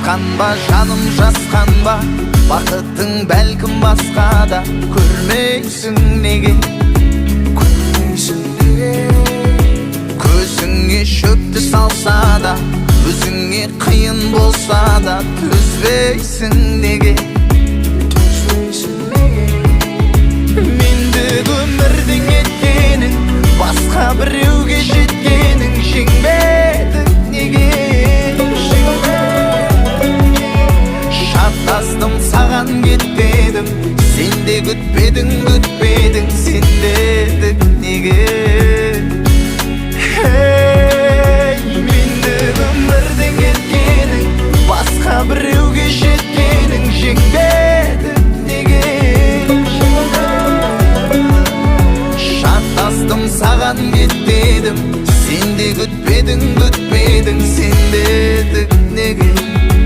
Ба жаным жасқан ба, бақытың бәлкім басқада. Көрмейсің неге, көрмейсің неге? Көзіңе шөпті салса да, өзіңе қиын болса да, төзбейсің неге, төзбейсің неге? Мендік өмірдің еткенің, басқа біреуге жеткенің, жеңбедің неге? Шаттастым саған кетпедім, сен де күтпедің